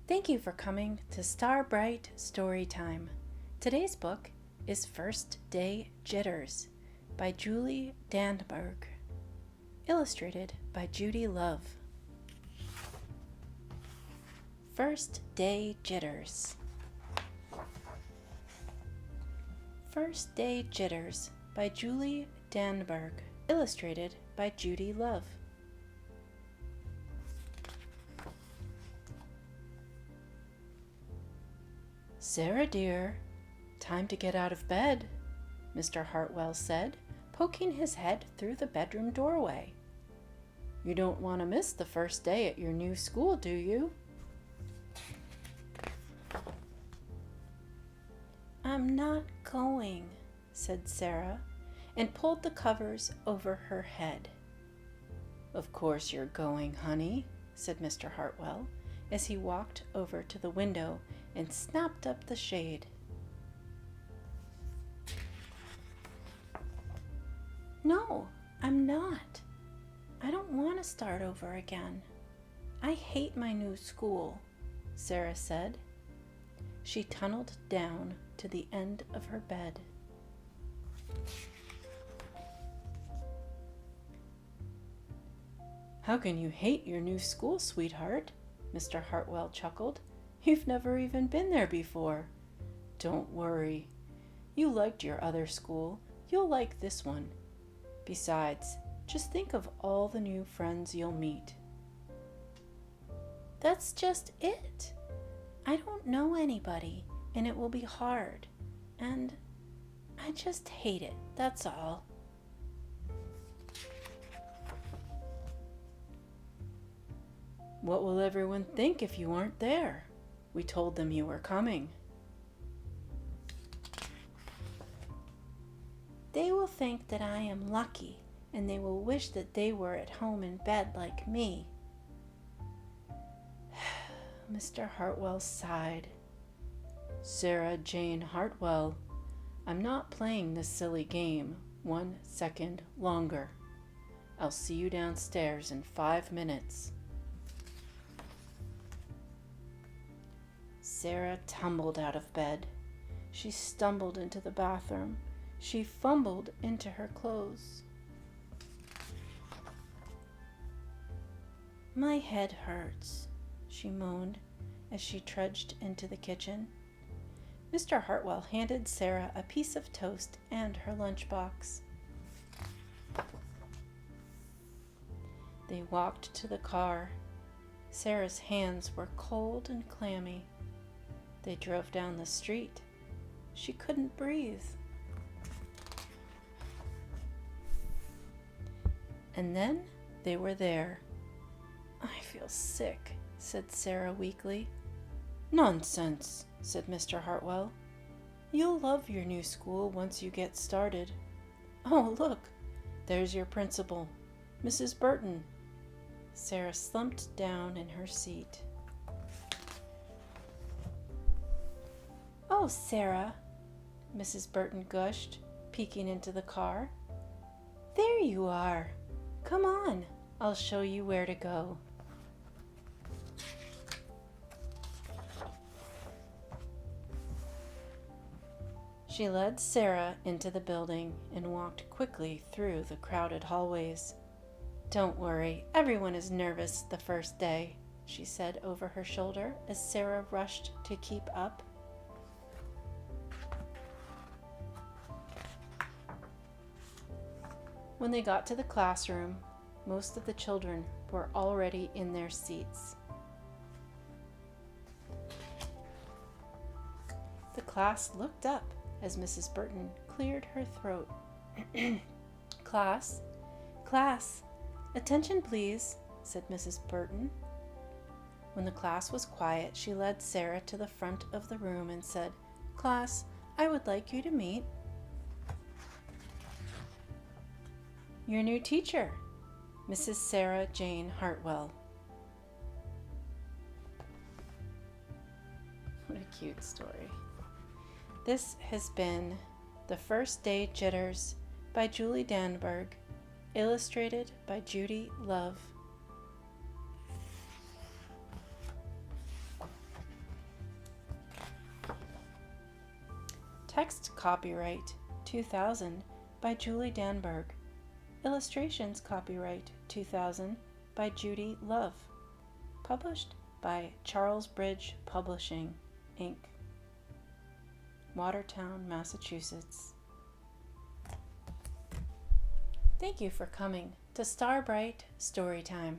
Thank you for coming to Star Bright Storytime. Today's book is First Day Jitters by Julie Danneberg, illustrated by Judy Love. First Day Jitters. First Day Jitters by Julie Danneberg, illustrated by Judy Love. "Sarah, dear, time to get out of bed," Mr. Hartwell said, poking his head through the bedroom doorway. "You don't want to miss the first day at your new school, do you?" "I'm not going," said Sarah, and pulled the covers over her head. "Of course you're going, honey," said Mr. Hartwell, as he walked over to the window and snapped up the shade. "No, I'm not. I don't want to start over again. I hate my new school," Sarah said. She tunneled down to the end of her bed. "How can you hate your new school, sweetheart?" Mr. Hartwell chuckled. "You've never even been there before. Don't worry. You liked your other school. You'll like this one. Besides, just think of all the new friends you'll meet." "That's just it. I don't know anybody, and it will be hard. And I just hate it, that's all." "What will everyone think if you aren't there? We told them you were coming." "They will think that I am lucky, and they will wish that they were at home in bed like me." Mr. Hartwell sighed. "Sarah Jane Hartwell, I'm not playing this silly game 1 second longer. I'll see you downstairs in 5 minutes. Sarah tumbled out of bed. She stumbled into the bathroom. She fumbled into her clothes. "My head hurts," she moaned as she trudged into the kitchen. Mr. Hartwell handed Sarah a piece of toast and her lunchbox. They walked to the car. Sarah's hands were cold and clammy. They drove down the street. She couldn't breathe. And then they were there. "I feel sick," said Sarah weakly. "Nonsense," said Mr. Hartwell. "You'll love your new school once you get started. Oh, look, there's your principal, Mrs. Burton." Sarah slumped down in her seat. "Oh, Sarah," Mrs. Burton gushed, peeking into the car. "There you are. Come on, I'll show you where to go." She led Sarah into the building and walked quickly through the crowded hallways. "Don't worry, everyone is nervous the first day," she said over her shoulder as Sarah rushed to keep up. When they got to the classroom, most of the children were already in their seats. The class looked up as Mrs. Burton cleared her throat. Class, attention please," said Mrs. Burton. When the class was quiet, she led Sarah to the front of the room and said, "Class, I would like you to meet your new teacher, Mrs. Sarah Jane Hartwell." What a cute story. This has been The First Day Jitters by Julie Danneberg, illustrated by Judy Love. Text copyright 2000 by Julie Danneberg. Illustrations copyright 2000 by Judy Love. Published by Charlesbridge Publishing, Inc. Watertown, Massachusetts. Thank you for coming to Starbright Storytime.